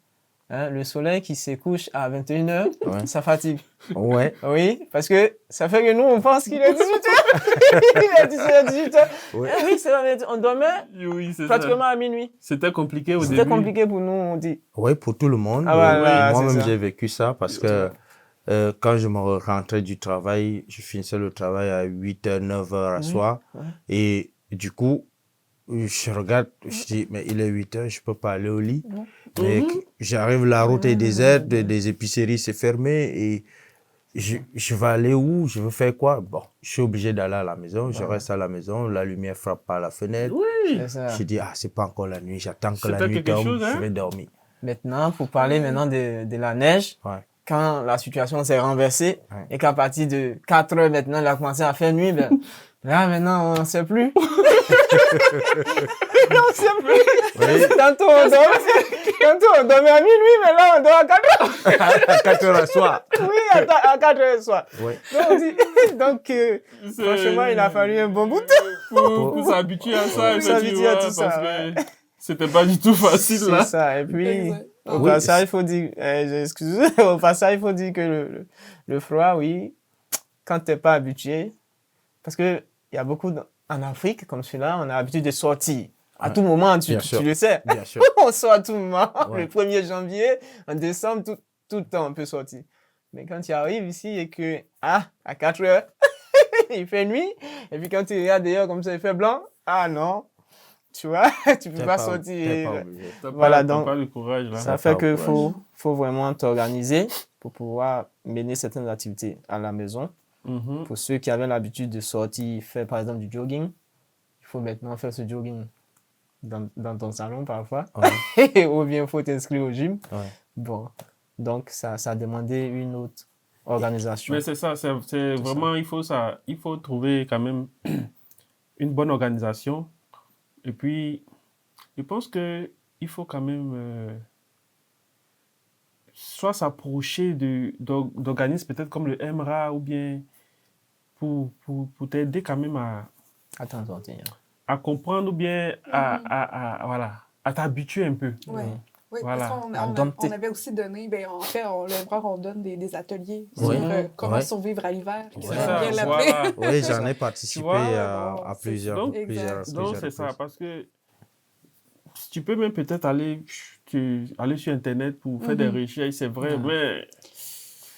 hein, le soleil qui se couche à 21h, Ouais. ça fatigue. Ouais. Oui, parce que ça fait que nous, on pense qu'il est 18h. Il est 18h. Ouais. Oui, c'est vrai, on dormait Oui, c'est pratiquement ça. à minuit. C'était compliqué au début. C'était compliqué pour nous, on dit. Oui, pour tout le monde. Ah, voilà, Moi-même, c'est ça. j'ai vécu ça parce que quand je me rentrais du travail, je finissais le travail à 8h, 9h à soir. ouais. Et du coup, je regarde, je dis, mais il est 8h, je peux pas aller au lit. Mais j'arrive, la route est déserte, des épiceries, c'est fermé. Et je vais aller où? Je veux faire quoi? Bon, je suis obligé d'aller à la maison. Je reste à la maison, la lumière frappe par la fenêtre. Oui. C'est ça. Je dis, ah, c'est pas encore la nuit, j'attends que la C'était nuit quelque tombe, chose, hein? je vais dormir. Maintenant, pour parler maintenant de la neige, Ouais. quand la situation s'est renversée Ouais. et qu'à partir de 4h maintenant, il a commencé à faire nuit, ben, là maintenant, on ne sait plus. On ne sait plus. Oui. Tantôt on dormait à minuit, mais là on dort à 4h. À 4h à soir. Oui, à 4h le soir. Ouais. Donc, franchement, il a fallu un bon bout de temps. Pour s'habituer à ça, Pour s'habituer à effectivement, tout ça, parce que c'était pas du tout facile, C'est là. ça. Et puis, Exact. au Oui, passage, il faut dire, au passage, il faut dire que le froid, oui, quand t'es pas habitué, parce que il y a beaucoup en Afrique, comme celui-là, on a l'habitude de sortir. À Ouais. tout moment, tu Bien sûr. le sais. Bien sûr. On sort à tout moment. Ouais. Le 1er janvier, en décembre, tout le temps, on peut sortir. Mais quand tu arrives ici et que, à 4h, il fait nuit, et puis quand tu regardes dehors comme ça, il fait blanc, ah non, tu vois, tu peux T'es pas t'es sortir. pas obligé. Voilà, T'as donc, pas le courage, là. Ça Ça fait part qu'il au courage. faut vraiment t'organiser pour pouvoir mener certaines activités à la maison. Mhm. Pour ceux qui avaient l'habitude de sortir, faire par exemple du jogging, il faut maintenant faire ce jogging dans ton salon parfois. Ouais. Ou bien il faut t'inscrire au gym. Ouais. Bon, donc ça a demandé une autre organisation. Mais c'est ça, c'est vraiment, il faut trouver quand même une bonne organisation. Et puis, je pense que il faut quand même soit s'approcher d'organismes peut-être comme le MRA ou bien pour t'aider quand même Attends, à comprendre ou bien voilà, à t'habituer un peu. Ouais. Oui, Voilà. parce qu'on Dompter. on avait aussi donné, ben, en fait, on donne des ateliers Oui. sur comment Ouais. survivre à l'hiver. Ouais. J'aime Ça, bien l'appeler. voilà. Oui, j'en ai participé vois, à c'est- plusieurs, donc, plusieurs Donc, c'est ça, reprises. parce que tu peux même peut-être aller sur Internet pour faire des recherches, c'est vrai, mais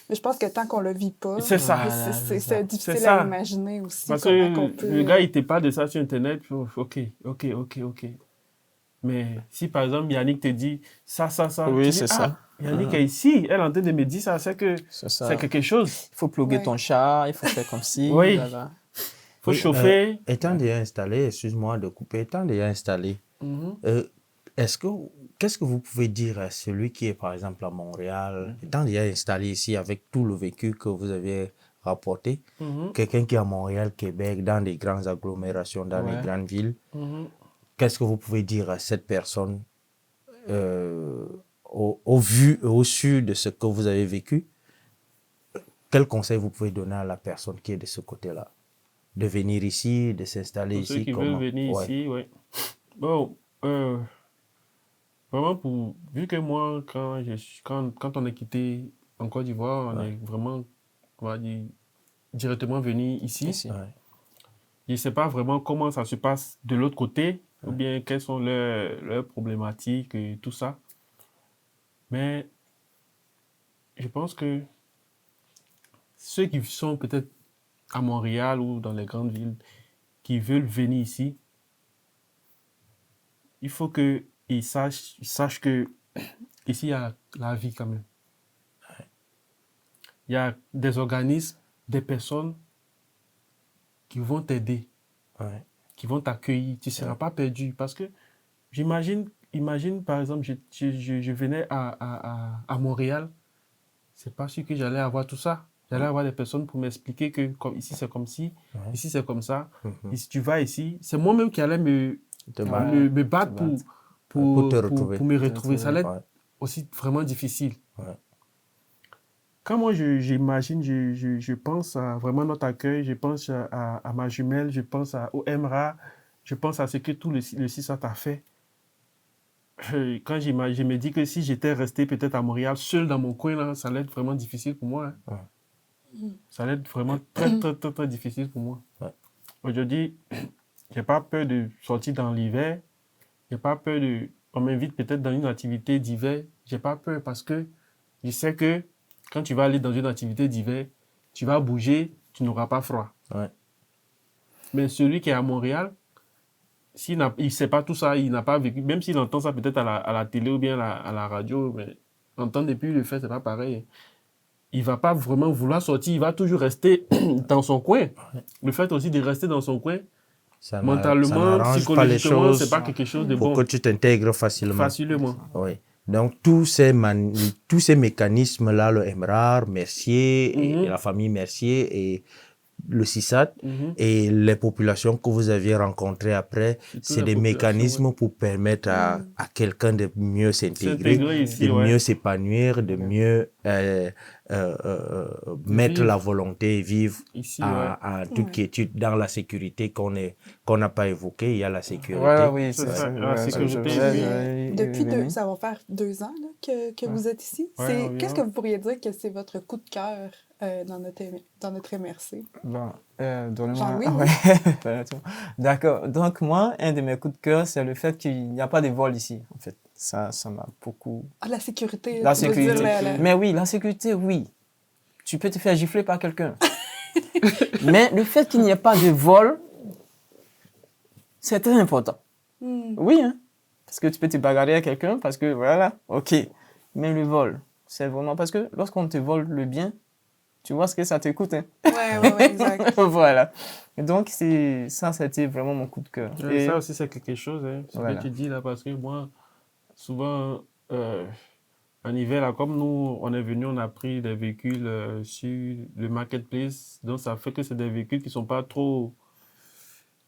Mais je pense que tant qu'on le vit pas, c'est ça. Voilà, c'est difficile C'est ça. à imaginer aussi. Parce comment que qu'on peut... le gars, il te parle de ça sur Internet, puis, ok. Mais si par exemple Yannick te dit ça, Oui, tu dis, c'est ça. Yannick est ici, elle est en train de me dire ça, c'est que C'est ça. c'est quelque chose. Il faut plugger Ouais. ton chat, il faut faire comme ci. Oui. Voilà. Faut Oui, chauffer. Étant déjà installé, excuse-moi de couper, étant déjà installé, Mhm. qu'est-ce que vous pouvez dire à celui qui est par exemple à Montréal, étant déjà installé ici avec tout le vécu que vous avez rapporté, Mhm. quelqu'un qui est à Montréal, Québec, dans des grandes agglomérations, dans Ouais. les grandes villes, Mhm. qu'est-ce que vous pouvez dire à cette personne au vu et au su de ce que vous avez vécu? Quel conseil vous pouvez donner à la personne qui est de ce côté-là? De venir ici, de s'installer Pour ici? ceux qui comment? veulent venir Ouais. ici, ouais. Bon, vraiment, vu que moi, quand on a quitté en Côte d'Ivoire, on est vraiment, on va dire, directement venu ici. Ici. Ouais. Je ne sais pas vraiment comment ça se passe de l'autre côté, ou bien quelles sont leurs problématiques et tout ça. Mais je pense que ceux qui sont peut-être à Montréal ou dans les grandes villes, qui veulent venir ici, il faut qu'ils sachent que ici, il y a la vie quand même. Il y a des organismes, des personnes qui vont t'aider, Ouais. qui vont t'accueillir. Tu ne seras pas perdu. Parce que j'imagine imagine, par exemple, je venais à Montréal, c'est pas sûr que j'allais avoir tout ça. J'allais avoir des personnes pour m'expliquer que comme, ici c'est comme ci, ici c'est comme ça. Ici, tu vas ici, c'est moi-même qui allais me battre Pour te retrouver. pour me retrouver. Ça allait être aussi vraiment difficile. Ouais. Quand moi j'imagine, je pense à vraiment notre accueil, je pense à ma jumelle, je pense au MRA, je pense à ce que tout le CISAT a fait. Quand je me dis que si j'étais resté peut-être à Montréal, seul dans mon coin, là, ça allait être vraiment difficile pour moi. Hein. Ça allait être vraiment très, très, très, très difficile pour moi. Ouais. Aujourd'hui, je n'ai pas peur de sortir dans l'hiver. Je n'ai pas peur de... On m'invite peut-être dans une activité d'hiver. Je n'ai pas peur parce que je sais que quand tu vas aller dans une activité d'hiver, tu vas bouger, tu n'auras pas froid. Ouais. Mais celui qui est à Montréal, s'il ne sait pas tout ça, il n'a pas vécu, même s'il entend ça peut-être à la télé ou bien à la radio, mais entendre et puis le faire, ce n'est pas pareil. Il ne va pas vraiment vouloir sortir, il va toujours rester dans son coin. Le fait aussi de rester dans son coin, mentalement, psychologiquement, ce n'est pas quelque chose de bon. Pour que tu t'intègres facilement. Facilement. Oui. Donc, tous ces mécanismes-là, le MRAR, Mercier, et la famille Mercier et le CISAT et les populations que vous aviez rencontrées après, c'est des mécanismes pour permettre à quelqu'un de mieux s'intégrer, de mieux s'épanouir, de mieux mettre la volonté et vivre ici, en toute quiétude dans la sécurité qu'on n'a pas évoquée. Il y a la sécurité. Voilà, oui, c'est ça. La sécurité. Depuis ça va faire 2 ans là, que vous êtes ici. Qu'est-ce que vous pourriez dire que c'est votre coup de cœur dans notre MRC? Bon, donnez-moi... Jean-Louis, D'accord. Donc, moi, un de mes coups de cœur, c'est le fait qu'il n'y a pas de vol ici, en fait. Ça m'a beaucoup... Ah, la sécurité. La sécurité. Mais oui, la sécurité, oui. Tu peux te faire gifler par quelqu'un. Mais le fait qu'il n'y ait pas de vol, c'est très important. Oui, hein. Parce que tu peux te bagarrer à quelqu'un, parce que voilà, ok. Mais le vol, c'est vraiment... Parce que lorsqu'on te vole le bien, tu vois ce que ça te coûte, hein. Ouais, exact. Voilà. Et donc, ça, c'était vraiment mon coup de cœur. Et ça aussi, c'est quelque chose, hein, ce voilà. que tu dis là, parce que moi, souvent, en hiver, là, comme nous, on est venu, on a pris des véhicules sur le marketplace, donc ça fait que c'est des véhicules qui sont pas trop...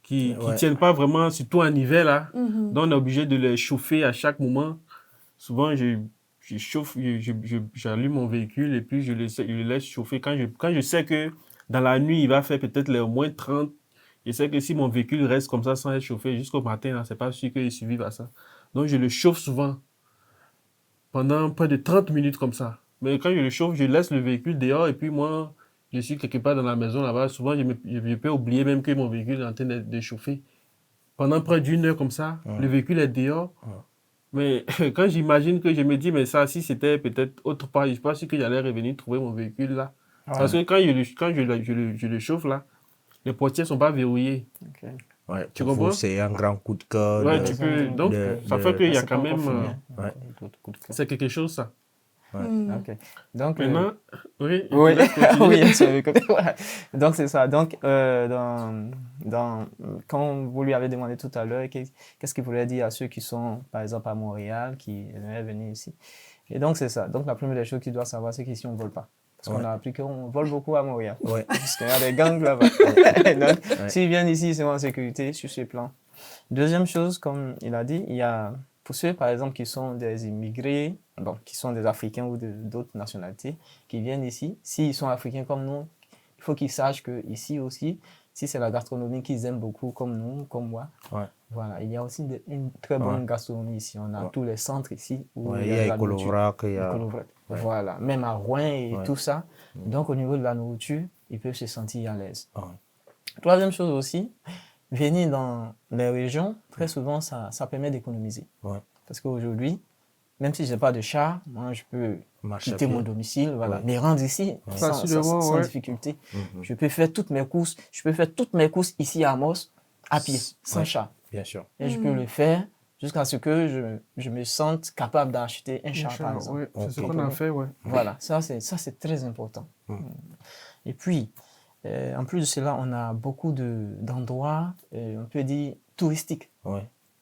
qui tiennent pas vraiment, surtout en hiver, là. Donc, on est obligé de les chauffer à chaque moment. Souvent, je chauffe, j'allume mon véhicule et puis je le laisse chauffer. Quand je sais que dans la nuit, il va faire peut-être les moins 30, je sais que si mon véhicule reste comme ça sans être chauffé jusqu'au matin, ce n'est pas sûr qu'il survive à ça. Donc, je le chauffe souvent pendant près de 30 minutes comme ça. Mais quand je le chauffe, je laisse le véhicule dehors et puis moi, je suis quelque part dans la maison là-bas. Souvent, je peux oublier même que mon véhicule est en train de chauffer. Pendant près d'1 heure comme ça, le véhicule est dehors. Mais quand j'imagine que je me dis, mais ça, si c'était peut-être autre part, je ne suis pas sûr que j'allais revenir trouver mon véhicule là. Parce que quand je le chauffe là, les portières ne sont pas verrouillées. Okay. Ouais, tu comprends? C'est un grand coup de cœur. Ouais, tu peux. Donc, ça fait qu'il y a quand même. C'est quelque chose, ça. Okay. Donc, maintenant, oui, voilà. Donc, c'est ça. Donc, quand vous lui avez demandé tout à l'heure, qu'est-ce qu'il voulait dire à ceux qui sont, par exemple, à Montréal, qui aimeraient venir ici? Et donc, c'est ça. Donc, la première des choses qu'il doit savoir, c'est qu'ici, on ne vole pas. Parce qu'on a appris qu'on vole beaucoup à Montréal. Parce qu'il y a des gangs là-bas. Donc, s'ils viennent ici, ils sont en sécurité sur ce plan. Deuxième chose, comme il a dit, il y a... Pour ceux, par exemple, qui sont des immigrés, qui sont des Africains ou d'autres nationalités, qui viennent ici, s'ils sont Africains comme nous, il faut qu'ils sachent qu'ici aussi, si c'est la gastronomie qu'ils aiment beaucoup, comme nous, comme moi, voilà, il y a aussi une très bonne gastronomie ici. On a tous les centres ici. Où il y a Écolovrac, voilà, même à Rouen et tout ça. Donc, au niveau de la nourriture, ils peuvent se sentir à l'aise. Troisième chose aussi, venir dans les régions, très souvent, ça permet d'économiser. Parce qu'aujourd'hui, même si je n'ai pas de char, moi, je peux quitter mon domicile, me rendre ici sans difficulté. Je peux faire toutes mes courses. Je peux faire toutes mes courses ici à Amos, à pied, sans char. Bien sûr. Et je peux le faire jusqu'à ce que je me sente capable d'acheter un char, par exemple. C'est ce qu'on a fait, Voilà, ça c'est très important. Et puis, en plus de cela, on a beaucoup d'endroits, on peut dire, touristiques.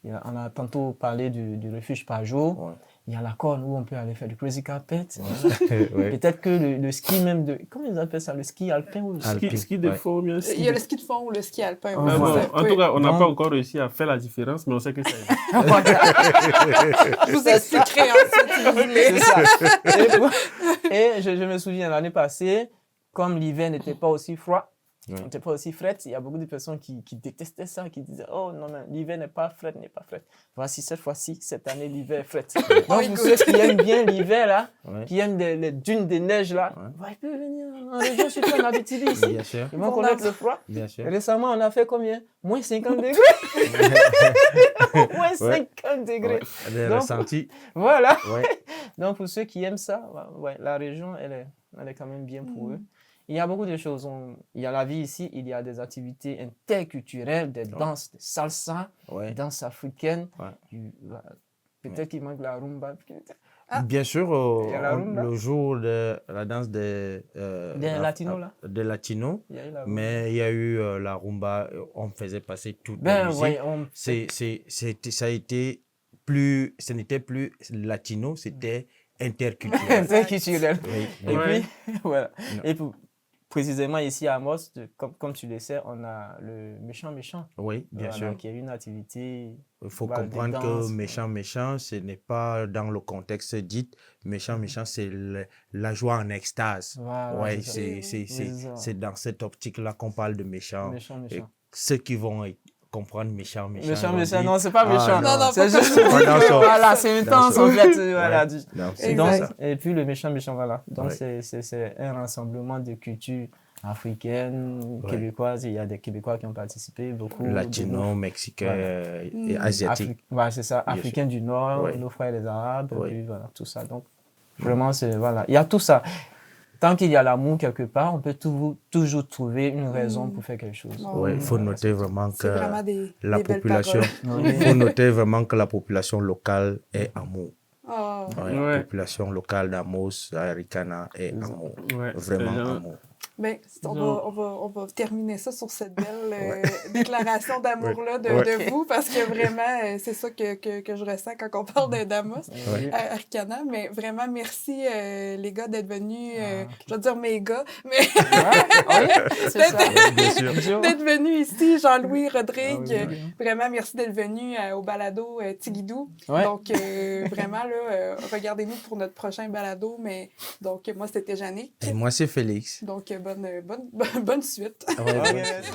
On a tantôt parlé du refuge Pajot. Ouais. Il y a la corne où on peut aller faire du crazy carpet. Ouais. Peut-être que le ski même de... Comment ils appellent ça? Le ski alpin ou le ski... Ski de ouais. fond, bien ski. Il y a le ski de fond ou le ski alpin. Ah, oui, Ah, bon, c'est ça. en tout cas, on n'a Donc- pas encore réussi à faire la différence, mais on sait que ça existe. Je vous expliquerai ensuite si vous voulez. C'est ça. Et je me souviens, l'année passée, comme l'hiver n'était pas aussi froid, Ouais. n'était pas aussi frais, il y a beaucoup de personnes qui détestaient ça, qui disaient « Oh non, non, l'hiver n'est pas frais, n'est pas frais. » Voici cette fois-ci, cette année, l'hiver est frais. Donc, pour écoute. ceux qui aiment bien l'hiver, là, Ouais. qui aiment les dunes de neige, là, ils peuvent venir en région, surtout en Abitibi, ici. Bien sûr, Ils vont Bon, connaître le froid. bien sûr. Récemment, on a fait combien? Moins 50 degrés. Moins 50 degrés. Ouais. Les Donc- ressentis. Voilà. Ouais. Donc, pour ceux qui aiment ça, ouais, la région, elle est quand même bien pour eux. Il y a beaucoup de choses. Il y a la vie ici, il y a des activités interculturelles, des danses, des salsa, Ouais. des danses africaines. Ouais. Peut-être qu'il manque la rumba. Bien sûr, Il y a la rumba. le jour de la danse Des latinos, là. Des latinos, Il y a eu la rumba. mais il y a eu la rumba, on faisait passer toute la Ben, musique. ouais, Ça a été plus, ce n'était plus latino, c'était interculturel. interculturel. Oui, Et Ouais. puis, voilà. Non. Et précisément ici à Amos, comme tu le sais, on a le méchant, oui, bien voilà, sûr. qui est une activité. Il faut Voilà, des comprendre danses. que méchant, ce n'est pas dans le contexte dit. Méchant, c'est la joie en extase. Voilà, Ouais, c'est ça. c'est ça. c'est dans cette optique-là qu'on parle de méchant. Méchant. Et ceux qui vont comprendre méchant, Méchant, ils vont dire, non, c'est pas Ah, méchant. Non, non, c'est pas juste comme ça. dire Dans que, son- voilà, c'est intense dans en son- fait. Voilà. Non, c'est Exact. ça. Donc, et puis le méchant, voilà. Donc, Ouais. c'est un rassemblement de cultures africaines, Ouais. québécoises. Il y a des Québécois qui ont participé, beaucoup. Latino, mexicain Voilà. et asiatique. Voilà, c'est ça. Bien Africains du Nord, Ouais. nos frères les Arabes, Ouais. et puis voilà, tout ça. Donc, vraiment, c'est, voilà. Il y a tout ça. Tant qu'il y a l'amour quelque part, on peut toujours trouver une raison pour faire quelque chose. Oh, Ouais, il faut Voilà, noter vraiment C'est que vraiment la des belles population, paroles. il faut noter vraiment que la population locale est amour. Oh. Ouais, Ouais. La population locale d'Amos, Arikana est amour. Ouais, Vraiment c'est genre- amour. Ben, on Non. va terminer ça sur cette belle déclaration d'amour-là de Ouais. vous, parce que vraiment, c'est ça que je ressens quand on parle d'Amos Ouais. à Arcana. Mais vraiment, merci les gars d'être venus, ok. je veux dire mes gars, mais c'est ça. Bien sûr. Bonjour. d'être venus ici, Jean-Louis, Ah Rodrigue. oui, oui. Vraiment, merci d'être venus au balado Tigidou. Ouais. Donc, vraiment, là, regardez-nous pour notre prochain balado. Mais donc, moi, c'était Jannick. Et moi, c'est Félix. Donc, bonne suite. Ouais, Ok, bon. merci.